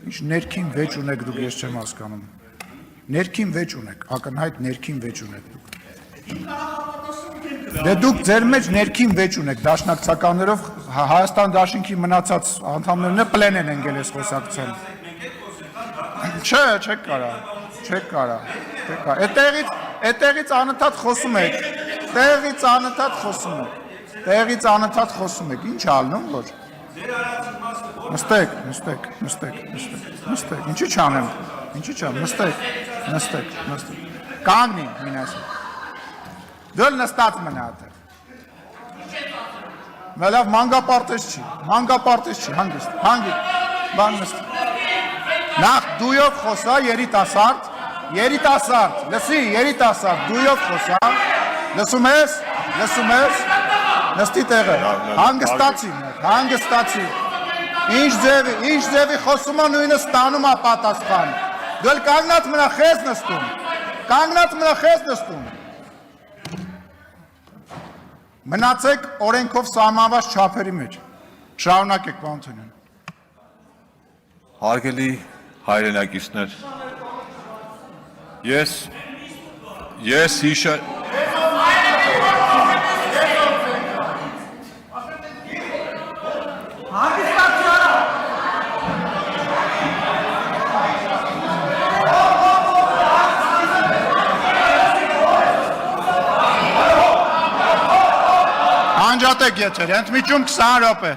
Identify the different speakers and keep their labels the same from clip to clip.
Speaker 1: Ինչ ներքին վեճ ունեք դուք, ես չեմ հասկանում։ Ներքին վեճ ունեք, ակնհայտ ներքին վեճ ունեք դուք։ Դե դուք ձեր մեջ ներքին վեճ ունեք, դաշնակցականներով Հայաստան դաշինքի մնացած անդամներն պլեն են ընկել այս խոսակցության։ Չէ, չեք կարա։ Այդտեղից անընդհատ խոսում եք։ Տեղից անընդհատ խոսում եք։ Ինչ ալնում որ։ Նստեք։ Ինչի՞ չանեմ։ Նստեք։ Կանգնի, մինասը։ Դու նստած մնա այդտեղ։ Լավ մանգապարտեզ չի, հանգիստ, բան նստի։ Նախ դույով խոսա երիտասարդ, լսի երիտասարդ, դույով խոսա, լսում ես, նստի տեղը, հանգստացի, ինչ ձևի խոսում է նույնը ստանում է պատասխան, դու էլ կանգնած մնա խես նստում, մնացեք օրենքով սահմանված չափերի մեջ, շարունակեք պարոն Օթոնյան։
Speaker 2: Հարգելի հայրենակիցներ, ես հիշա
Speaker 1: Անջատեք եթեր, ընդմիջում 20 րոպե։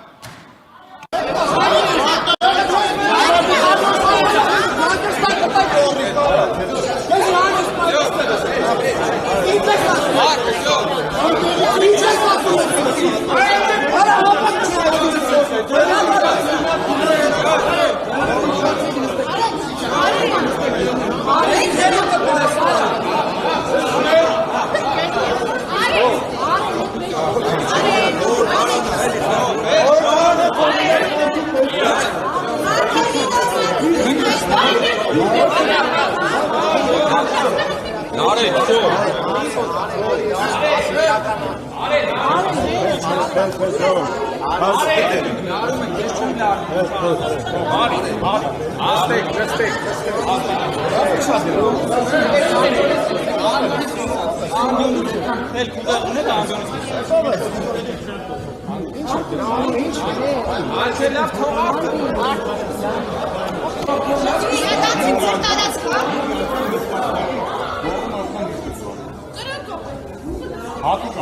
Speaker 3: Հատուկ